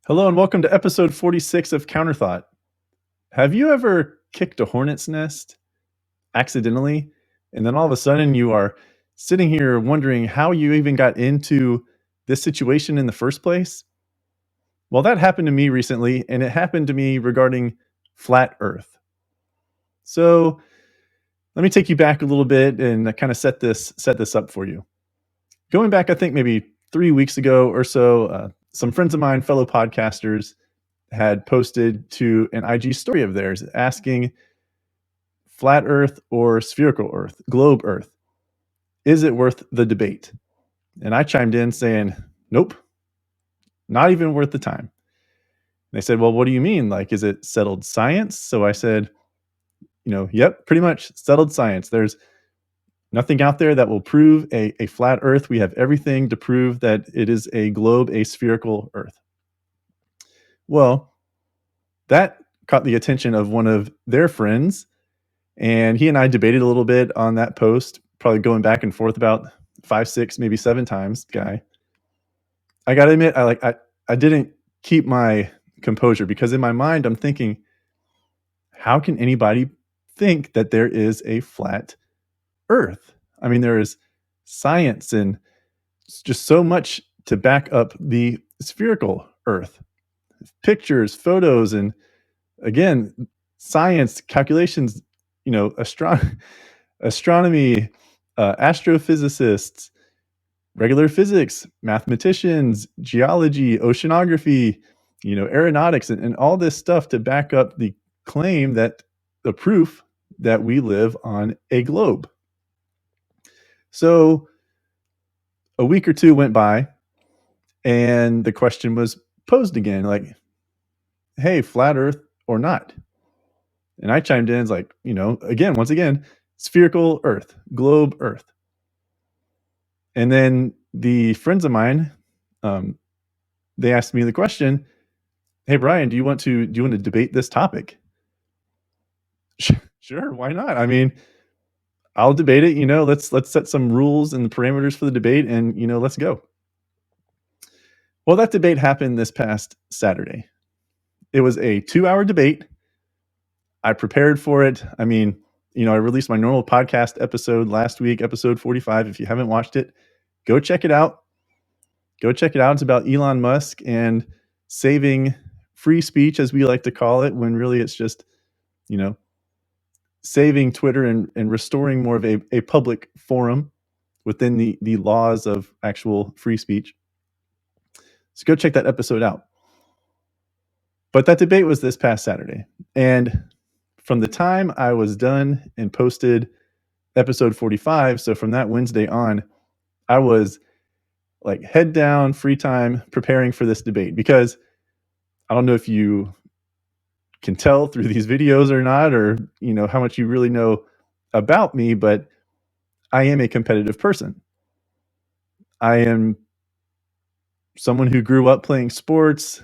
Hello and welcome to episode 46 of Counterthought. Have you ever kicked a hornet's nest accidentally? And then all of a sudden you are sitting here wondering how you even got into this situation in the first place? Well, that happened to me recently, and it happened to me regarding flat Earth. So let me take you back a little bit and kind of set this up for you. Going back, I think maybe 3 weeks ago or so, some friends of mine, fellow podcasters, had posted to an IG story of theirs asking flat Earth or spherical Earth, globe Earth, is it worth the debate? And I chimed in saying, nope, not even worth the time. They said, well, what do you mean? Like, is it settled science? So I said, yep, pretty much settled science. There's nothing out there that will prove a flat Earth. We have everything to prove that it is a globe, a spherical Earth. Well, that caught the attention of one of their friends, and he and I debated a little bit on that post, probably going back and forth about 5, 6, maybe 7 times, guy. I gotta admit, I didn't keep my composure because in my mind, I'm thinking, how can anybody think that there is a flat Earth? I mean, there is science and just so much to back up the spherical Earth. Pictures, photos, and again, science, calculations, astronomy, astrophysicists, regular physics, mathematicians, geology, oceanography, aeronautics, and all this stuff to back up the claim that the proof that we live on a globe. So a week or two went by, and the question was posed again, like, hey, flat Earth or not? And I chimed in, like, once again, spherical Earth, globe Earth. And then the friends of mine, they asked me the question, "Hey Brian, do you want to debate this topic?" Sure, why not? I mean, I'll debate it. Let's set some rules and the parameters for the debate, and let's go. Well, that debate happened this past Saturday. It was a 2-hour debate. I prepared for it. I mean, I released my normal podcast episode last week, episode 45. If you haven't watched it, go check it out. Go check it out. It's about Elon Musk and saving free speech, as we like to call it, when really it's just, saving Twitter and restoring more of a public forum within the laws of actual free speech. So go check that episode out. But that debate was this past Saturday. And from the time I was done and posted episode 45, so from that Wednesday on, I was like head down, free time, preparing for this debate, because I don't know if you can tell through these videos or not, or how much you really know about me, but I am a competitive person. I am someone who grew up playing sports,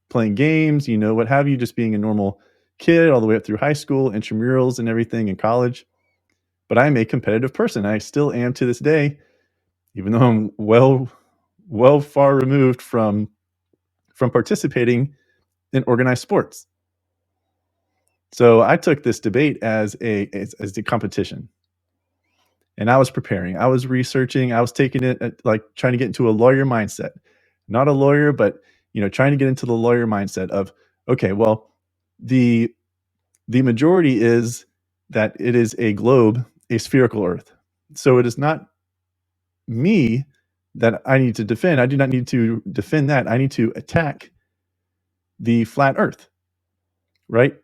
playing games, what have you, just being a normal kid all the way up through high school, intramurals and everything in college. But I'm a competitive person. I still am to this day, even though I'm well far removed from participating in organized sports. So I took this debate as a competition, and I was preparing. I was researching. I was taking it like trying to get into a lawyer mindset. Not a lawyer, but trying to get into the lawyer mindset of, okay, well, the majority is that it is a globe, a spherical Earth. So it is not me that I need to defend. I do not need to defend that. I need to attack the flat Earth, right?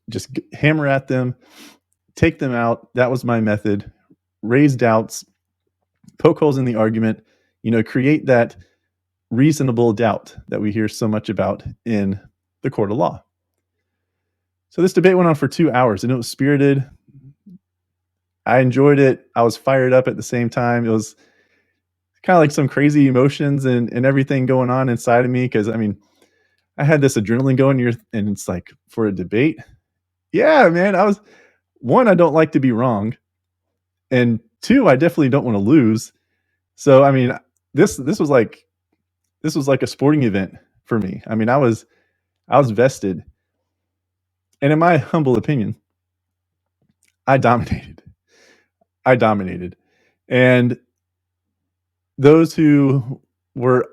Just hammer at them, take them out. That was my method. Raise doubts, poke holes in the argument, create that reasonable doubt that we hear so much about in the court of law. So this debate went on for 2 hours, and it was spirited. I enjoyed it. I was fired up at the same time. It was kind of like some crazy emotions and everything going on inside of me, because I mean, I had this adrenaline going, and it's like, for a debate, yeah, man. I don't like to be wrong, and 2, I definitely don't want to lose. So I mean, this was like a sporting event for me. I mean, I was vested. And in my humble opinion, I dominated. And those who were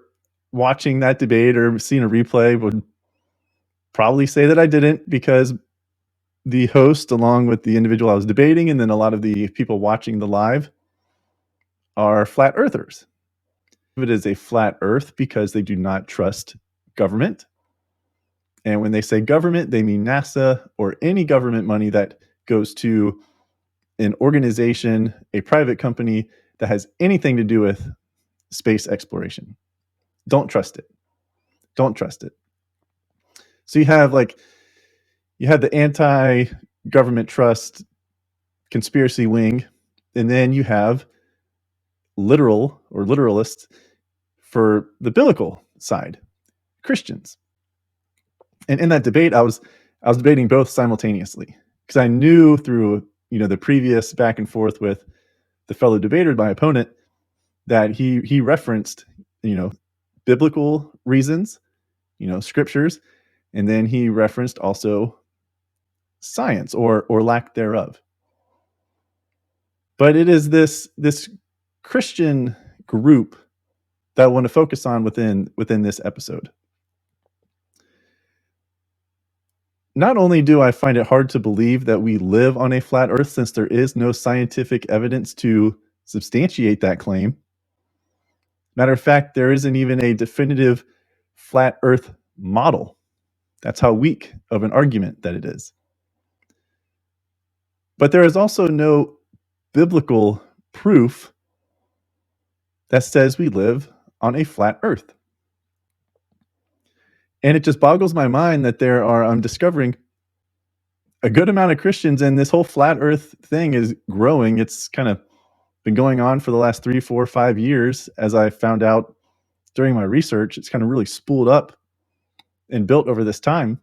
watching that debate or seeing a replay would probably say that I didn't, because the host, along with the individual I was debating, and then a lot of the people watching the live, are flat earthers. It is a flat earth because they do not trust government. And when they say government, they mean NASA or any government money that goes to an organization, a private company that has anything to do with space exploration. Don't trust it. Don't trust it. So you have the anti-government trust conspiracy wing, and then you have literal or literalists for the biblical side, Christians. And in that debate, I was debating both simultaneously, because I knew through the previous back and forth with the fellow debater, my opponent, that he referenced biblical reasons, scriptures, and then he referenced also science or lack thereof. But it is this Christian group that I want to focus on within this episode. Not only do I find it hard to believe that we live on a flat earth, since there is no scientific evidence to substantiate that claim. Matter of fact, there isn't even a definitive flat earth model. That's how weak of an argument that it is. But there is also no biblical proof that says we live on a flat earth. And it just boggles my mind that I'm discovering a good amount of Christians, and this whole flat earth thing is growing. It's kind of been going on for the last 3, 4, 5 years. As I found out during my research, it's kind of really spooled up and built over this time.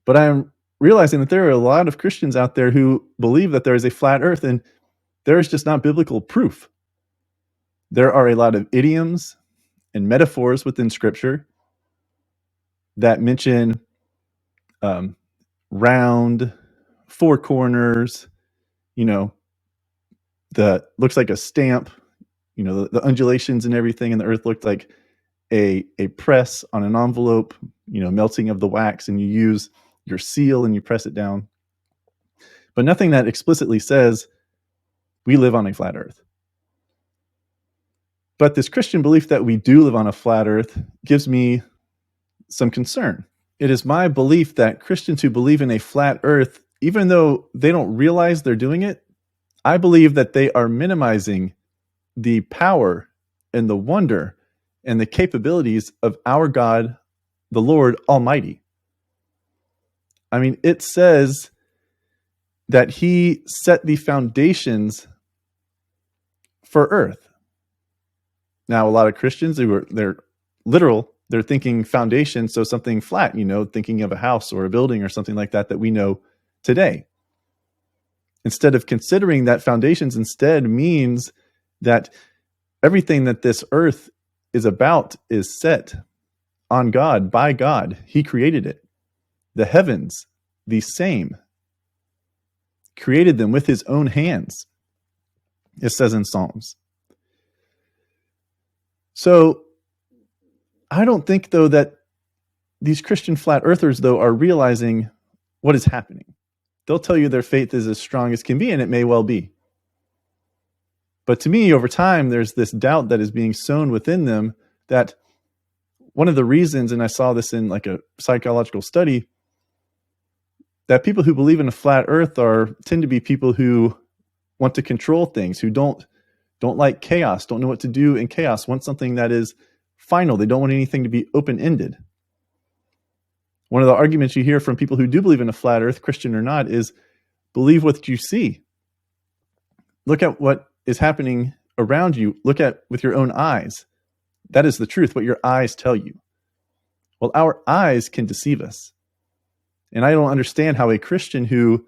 But I'm realizing that there are a lot of Christians out there who believe that there is a flat earth, and there is just not biblical proof. There are a lot of idioms and metaphors within Scripture that mention round, four corners, the looks like a stamp, the undulations and everything in the earth looked like a press on an envelope, melting of the wax, and you use your seal and you press it down. But nothing that explicitly says we live on a flat earth. But this Christian belief that we do live on a flat earth gives me some concern. It is my belief that Christians who believe in a flat earth, even though they don't realize they're doing it, I believe that they are minimizing the power and the wonder and the capabilities of our God, the Lord Almighty. I mean, it says that He set the foundations for earth. Now, a lot of Christians, they're literal. They're thinking foundation, so something flat, thinking of a house or a building or something like that we know today. Instead of considering that foundations instead means that everything that this earth is about is set on God, by God. He created it. The heavens, the same. Created them with His own hands, it says in Psalms. So I don't think, though, that these Christian flat earthers, though, are realizing what is happening. They'll tell you their faith is as strong as can be, and it may well be. But to me, over time, there's this doubt that is being sown within them, that one of the reasons, and I saw this in like a psychological study, that people who believe in a flat earth tend to be people who want to control things, who don't like chaos, don't know what to do in chaos, want something that is final. They don't want anything to be open-ended. One of the arguments you hear from people who do believe in a flat earth, Christian or not, is believe what you see. Look at what is happening around you. Look at with your own eyes. That is the truth, what your eyes tell you. Well, our eyes can deceive us. And I don't understand how a Christian who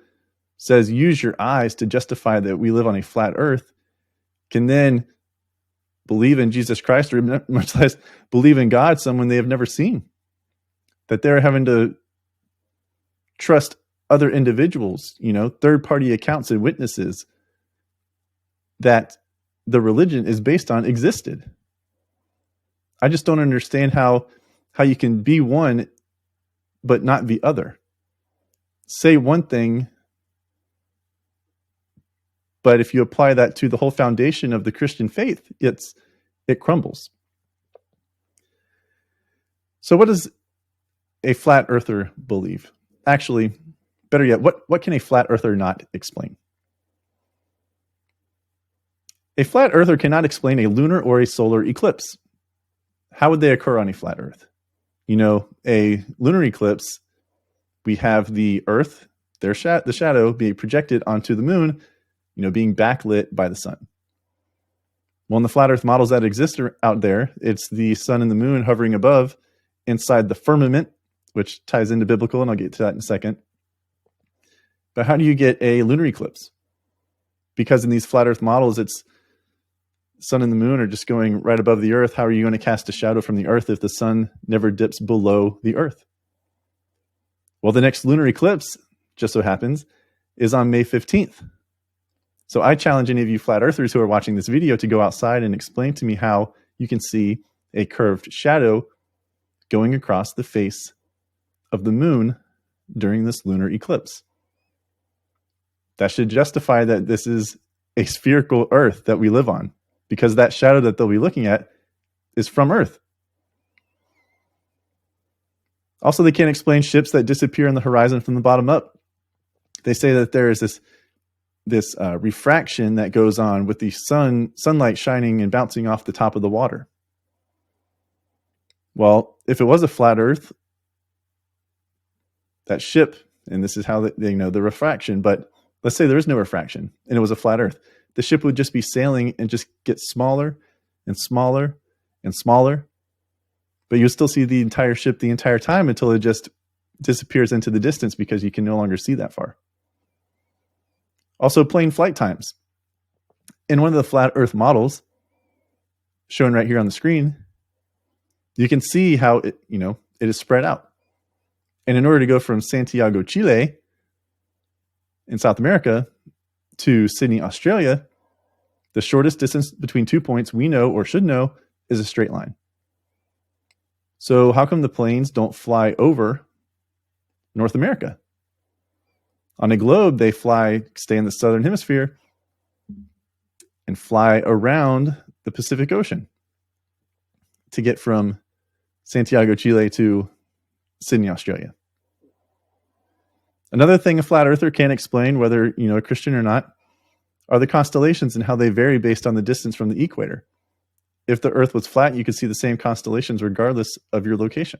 says use your eyes to justify that we live on a flat earth can then believe in Jesus Christ, or much less believe in God, someone they have never seen. That they're having to trust other individuals, third-party accounts and witnesses that the religion is based on existed. I just don't understand how you can be one but not the other. Say one thing, but if you apply that to the whole foundation of the Christian faith, it crumbles. So what does a flat earther believe? Actually, better yet, what can a flat earther not explain? A flat earther cannot explain a lunar or a solar eclipse. How would they occur on a flat earth? A lunar eclipse, we have the earth, the shadow being projected onto the moon, being backlit by the sun. Well, in the flat earth models that exist out there, it's the sun and the moon hovering above inside the firmament, which ties into biblical, and I'll get to that in a second. But how do you get a lunar eclipse? Because in these flat earth models, it's sun and the moon are just going right above the earth. How are you going to cast a shadow from the earth if the sun never dips below the earth? Well, the next lunar eclipse, just so happens, is on May 15th. So I challenge any of you flat earthers who are watching this video to go outside and explain to me how you can see a curved shadow going across the face of the moon during this lunar eclipse. That should justify that this is a spherical earth that we live on, because that shadow that they'll be looking at is from Earth. Also, they can't explain ships that disappear on the horizon from the bottom up. They say that there is this refraction that goes on with the sunlight shining and bouncing off the top of the water. Well, if it was a flat Earth, that ship, and this is how they know the refraction, but let's say there is no refraction and it was a flat Earth, the ship would just be sailing and just get smaller and smaller and smaller, but you still see the entire ship the entire time until it just disappears into the distance because you can no longer see that far. Also, plane flight times. In one of the flat Earth models shown right here on the screen, you can see how it is spread out. And in order to go from Santiago, Chile, in South America, to Sydney, Australia, the shortest distance between 2 points we know or should know is a straight line. So how come the planes don't fly over North America? On a globe, they stay in the southern hemisphere and fly around the Pacific Ocean to get from Santiago, Chile to Sydney, Australia. Another thing a flat earther can't explain, whether a Christian or not, are the constellations and how they vary based on the distance from the equator. If the Earth was flat, you could see the same constellations regardless of your location.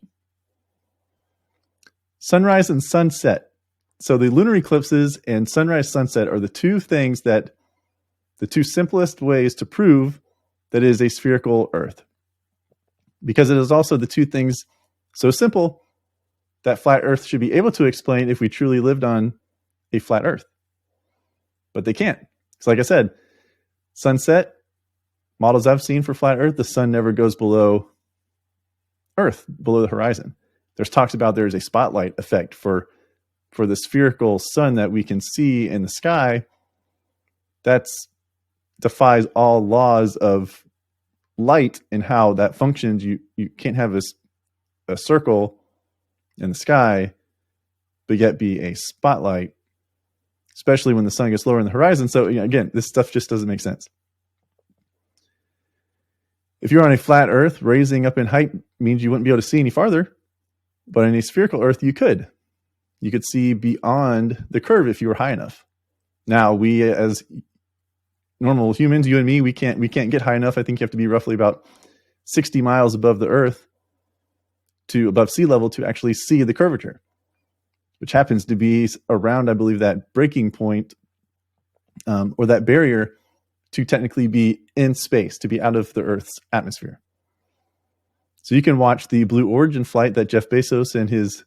Sunrise and sunset. So the lunar eclipses and sunrise, sunset are the two simplest ways to prove that it is a spherical Earth. Because it is also the two things so simple that flat Earth should be able to explain if we truly lived on a flat Earth. But they can't. So like I said, sunset, models I've seen for flat Earth, the sun never goes below Earth, below the horizon. There's talks about there's a spotlight effect for the spherical sun that we can see in the sky. That defies all laws of light and how that functions. You can't have a circle in the sky, but yet be a spotlight, especially when the sun gets lower in the horizon. So again, this stuff just doesn't make sense. If you're on a flat Earth, raising up in height means you wouldn't be able to see any farther, but in a spherical Earth, you could. You could see beyond the curve if you were high enough. Now, we as normal humans, you and me, we can't get high enough. I think you have to be roughly about 60 miles above the Earth to above sea level to actually see the curvature, which happens to be around, I believe, that breaking point or that barrier to technically be in space, to be out of the Earth's atmosphere. So you can watch the Blue Origin flight that Jeff Bezos and his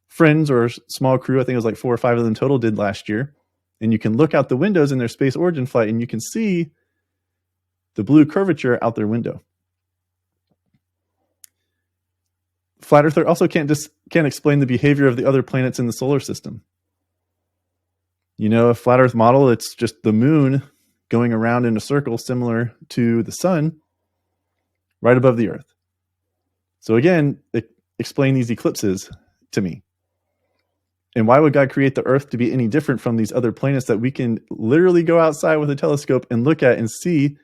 friends or small crew, I think it was like 4 or 5 of them total, did last year. And you can look out the windows in their Space Origin flight and you can see the blue curvature out their window. Flat earther also can't explain the behavior of the other planets in the solar system. A flat earth model, it's just the moon going around in a circle similar to the sun right above the earth. So again, explain these eclipses to me. And why would God create the earth to be any different from these other planets that we can literally go outside with a telescope and look at and see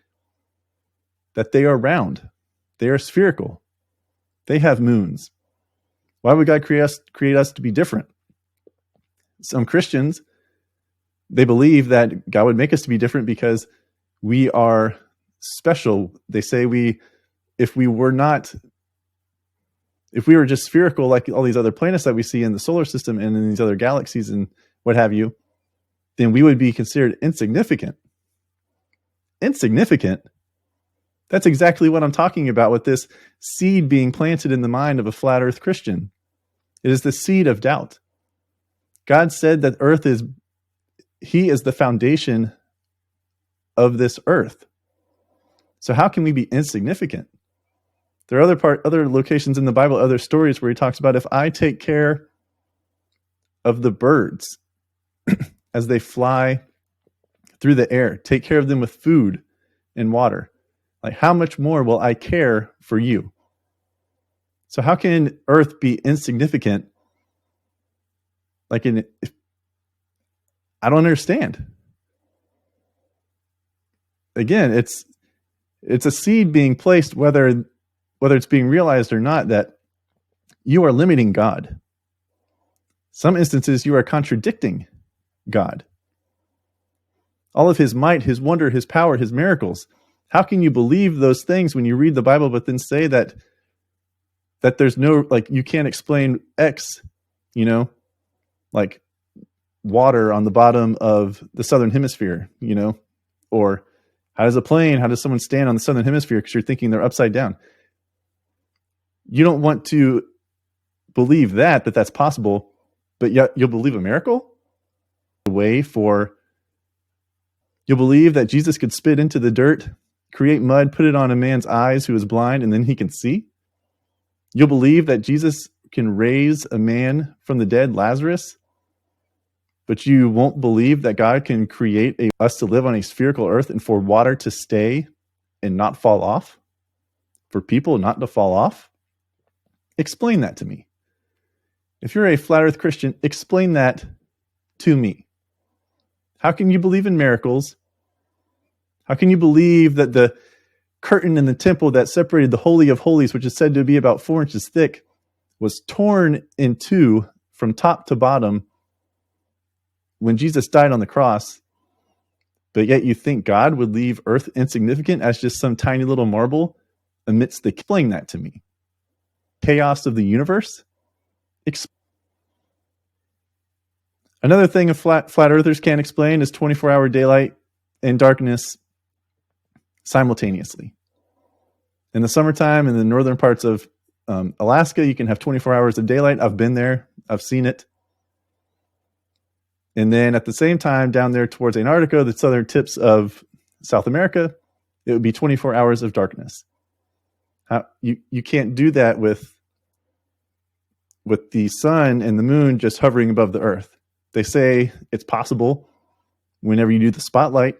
that they are round, they are spherical, they have moons? Why would God create us to be different? Some Christians, they believe that God would make us to be different because we are special. They say if we were just spherical like all these other planets that we see in the solar system and in these other galaxies and what have you, then we would be considered insignificant. Insignificant? That's exactly what I'm talking about with this seed being planted in the mind of a flat earth Christian. It is the seed of doubt. God said that He is the foundation of this earth. So how can we be insignificant? There are other locations in the Bible, other stories where he talks about, if I take care of the birds as they fly through the air, take care of them with food and water, like how much more will I care for you? So how can earth be insignificant? I don't understand. Again, it's a seed being placed, whether it's being realized or not, that you are limiting God. Some instances you are contradicting God. All of his might, his wonder, his power, his miracles. How can you believe those things when you read the Bible, but then say that there's no, you can't explain X, like water on the bottom of the southern hemisphere, or how does someone stand on the southern hemisphere because you're thinking they're upside down? You don't want to believe that's possible, but yet you'll believe a miracle? You'll believe that Jesus could spit into the dirt, create mud, put it on a man's eyes who is blind, and then he can see? You'll believe that Jesus can raise a man from the dead, Lazarus, but you won't believe that God can create us to live on a spherical earth and for water to stay and not fall off? For people not to fall off? Explain that to me. If you're a flat earth Christian, explain that to me. How can you believe in miracles? How can you believe that the curtain in the temple that separated the Holy of Holies, which is said to be about 4 inches thick, was torn in two from top to bottom when Jesus died on the cross, but yet you think God would leave earth insignificant as just some tiny little marble amidst the... Explain that to me. Chaos of the universe? Another thing a flat earthers can't explain is 24-hour daylight and darkness simultaneously. In the summertime, in the northern parts of Alaska, you can have 24 hours of daylight. I've been there. I've seen it. And then at the same time, down there towards Antarctica, the southern tips of South America, it would be 24 hours of darkness. You can't do that with the sun and the moon just hovering above the earth. They say it's possible whenever you do the spotlight,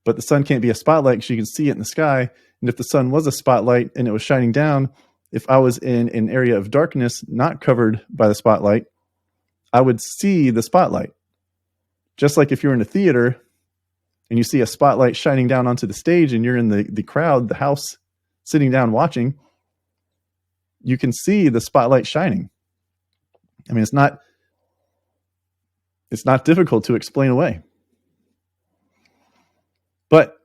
but the sun can't be a spotlight because you can see it in the sky. And if the sun was a spotlight and it was shining down, if I was in an area of darkness not covered by the spotlight, I would see the spotlight. Just like if you're in a theater and you see a spotlight shining down onto the stage and you're in the crowd, the house, sitting down watching, you can see the spotlight shining. I mean, it's not difficult to explain away. But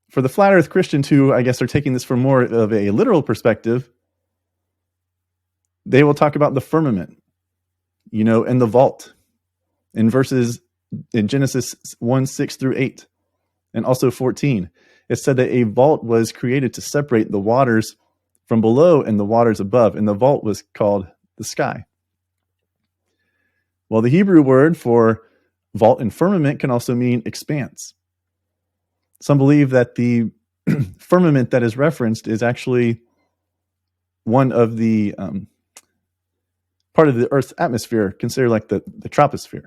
for the flat earth Christians who, I guess, are taking this from more of a literal perspective, they will talk about the firmament, and the vault in Genesis 1, 6 through 8, and also 14. It said that a vault was created to separate the waters from below and the waters above, and the vault was called the sky. Well, the Hebrew word for vault and firmament can also mean expanse. Some believe that the firmament that is referenced is actually one of the part of the Earth's atmosphere, considered like the troposphere.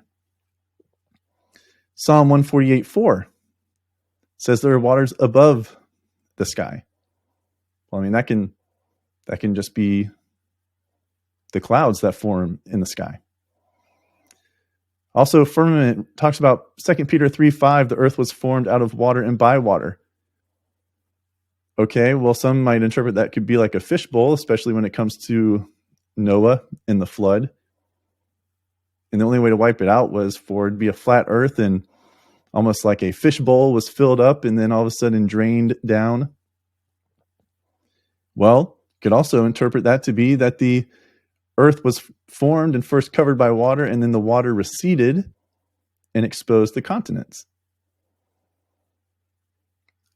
Psalm 148:4 says there are waters above the sky. Well, I mean, that can just be the clouds that form in the sky. Also, firmament talks about 2 Peter 3:5, the earth was formed out of water and by water. Okay, well, some might interpret that could be like a fishbowl, especially when it comes to Noah and the flood. And the only way to wipe it out was for it to be a flat earth, and almost like a fishbowl was filled up and then all of a sudden drained down. Well, you could also interpret that to be that the earth was formed and first covered by water, and then the water receded and exposed the continents.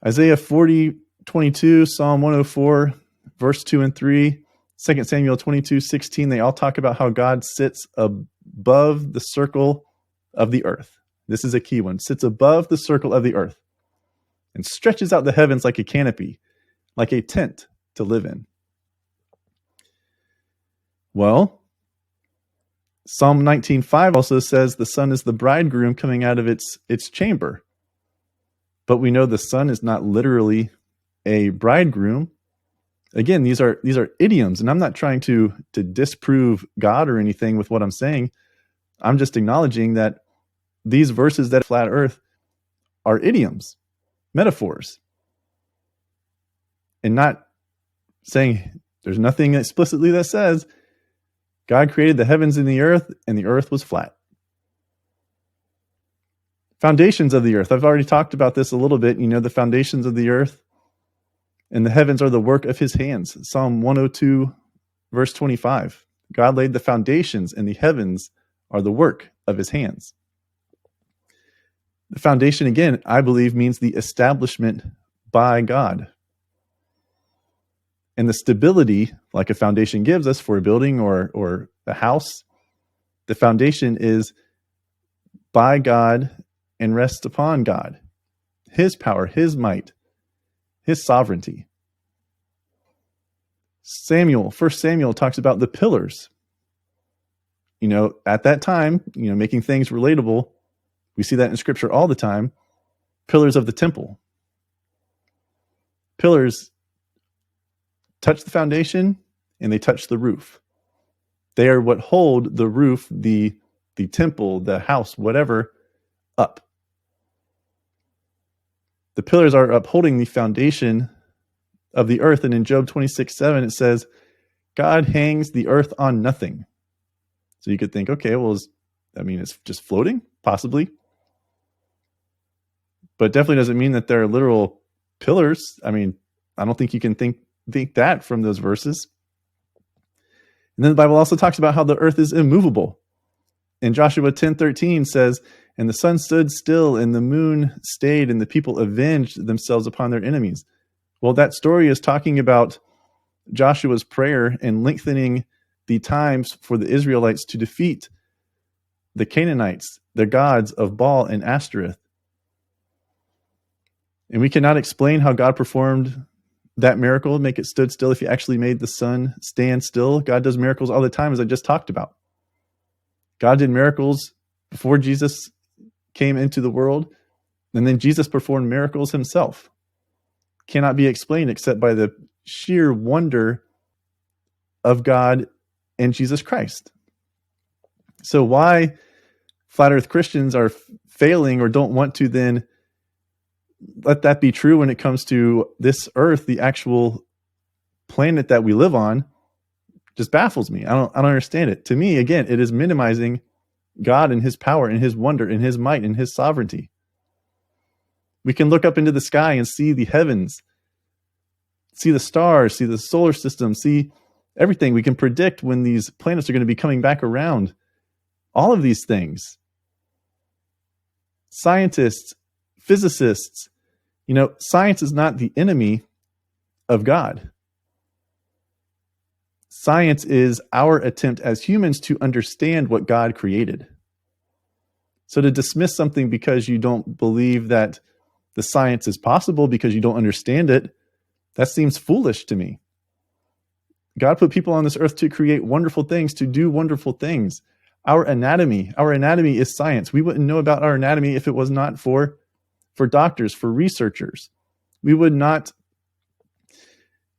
Isaiah 40:22, Psalm 104, verse 2 and 3, 2 Samuel 22:16, they all talk about how God sits above the circle of the earth. This is a key one. Sits above the circle of the earth and stretches out the heavens like a canopy, like a tent to live in. Well, Psalm 19:5 also says the sun is the bridegroom coming out of its chamber. But we know the sun is not literally a bridegroom. Again, these are idioms, and I'm not trying to disprove God or anything with what I'm saying. I'm just acknowledging that these verses that flat earth are idioms, metaphors, and not saying there's nothing explicitly that says God created the heavens and the earth was flat. Foundations of the earth. I've already talked about this a little bit. You know, the foundations of the earth and the heavens are the work of his hands. Psalm 102, verse 25. God laid the foundations and the heavens are the work of his hands. The foundation, again, I believe means the establishment by God. And the stability, like a foundation gives us for a building or a house, the foundation is by God and rests upon God, his power, his might, his sovereignty. 1 Samuel talks about the pillars. You know, at that time, you know, making things relatable, we see that in scripture all the time, pillars of the temple. Pillars touch the foundation and they touch the roof. They are what hold the roof, the temple, the house, whatever, up. The pillars are upholding the foundation of the earth. And in Job 26:7, it says, God hangs the earth on nothing. So you could think, okay, well, it's just floating? Possibly. But it definitely doesn't mean that they're literal pillars. I mean, I don't think you can think that from those verses. And then the Bible also talks about how the earth is immovable. And Joshua 10:13 says, and the sun stood still and the moon stayed and the people avenged themselves upon their enemies. Well, that story is talking about Joshua's prayer and lengthening the times for the Israelites to defeat the Canaanites, the gods of Baal and Ashtoreth. And we cannot explain how God performed that miracle, make it stood still, if he actually made the sun stand still. God does miracles all the time, as I just talked about. God did miracles before Jesus came into the world, and then Jesus performed miracles himself. Cannot be explained except by the sheer wonder of God and Jesus Christ. So why flat earth Christians are failing or don't want to then let that be true when it comes to this earth, the actual planet that we live on, just baffles me. I don't understand it. To me, again, it is minimizing God and his power and his wonder and his might and his sovereignty. We can look up into the sky and see the heavens, see the stars, see the solar system, see everything. We can predict when these planets are going to be coming back around. All of these things. Scientists, physicists, you know, science is not the enemy of God. Science is our attempt as humans to understand what God created. So to dismiss something because you don't believe that the science is possible because you don't understand it, that seems foolish to me. God put people on this earth to create wonderful things, to do wonderful things. Our anatomy is science. We wouldn't know about our anatomy if it was not for doctors, for researchers. We would not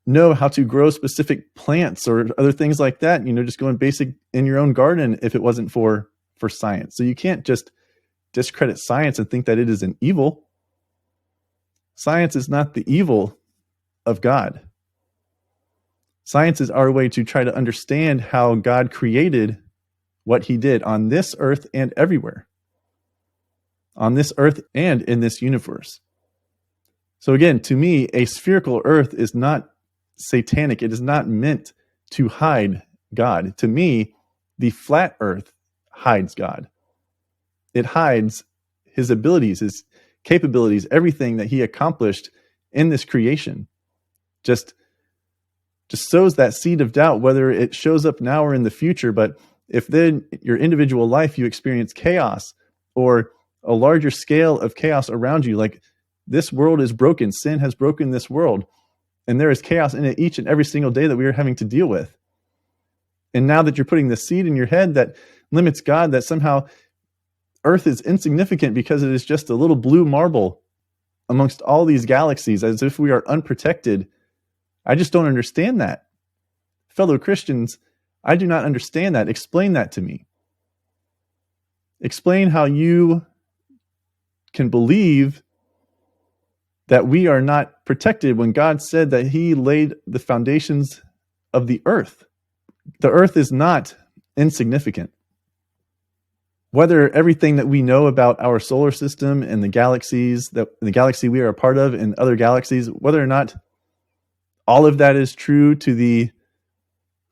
know how to grow specific plants or other things like that, just going basic in your own garden if it wasn't for science. So you can't just discredit science and think that it is an evil. Science is not the evil of God. Science is our way to try to understand how God created what he did on this earth and everywhere. On this earth and in this universe. So again, to me, a spherical earth is not satanic. It is not meant to hide God. To me, the flat earth hides God. It hides his abilities, his capabilities, everything that he accomplished in this creation. Just sows that seed of doubt, whether it shows up now or in the future. But if then your individual life, you experience chaos or a larger scale of chaos around you, like this world is broken, sin has broken this world, and there is chaos in it each and every single day that we are having to deal with. And now that you're putting the seed in your head that limits God, that somehow Earth is insignificant because it is just a little blue marble amongst all these galaxies, as if we are unprotected. I just don't understand that. Fellow Christians, I do not understand that. Explain that to me. Explain how you can believe that we are not protected when God said that he laid the foundations of the earth. The earth is not insignificant. Whether everything that we know about our solar system and the galaxies, the galaxy we are a part of and other galaxies, whether or not all of that is true to the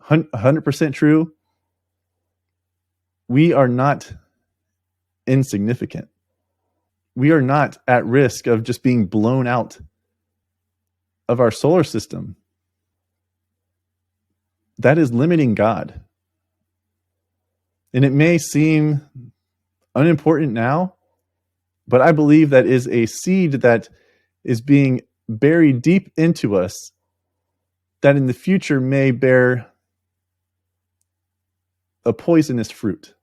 100% true, we are not insignificant. We are not at risk of just being blown out of our solar system. That is limiting God. And it may seem unimportant now, but I believe that is a seed that is being buried deep into us that in the future may bear a poisonous fruit.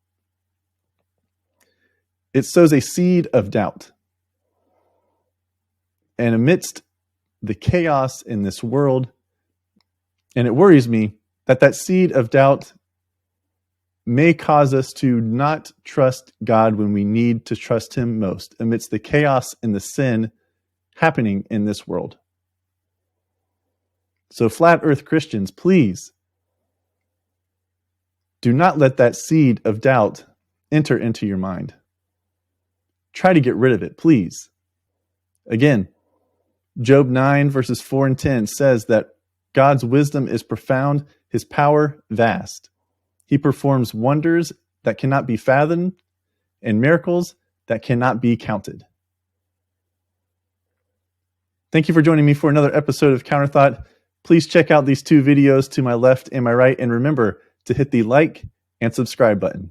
It sows a seed of doubt. And amidst the chaos in this world, and it worries me that seed of doubt may cause us to not trust God when we need to trust him most, amidst the chaos and the sin happening in this world. So flat earth Christians, please do not let that seed of doubt enter into your mind. Try to get rid of it, please. Again, Job 9 verses 4 and 10 says that God's wisdom is profound, his power vast. He performs wonders that cannot be fathomed and miracles that cannot be counted. Thank you for joining me for another episode of Counterthought. Please check out these two videos to my left and my right, and remember to hit the like and subscribe button.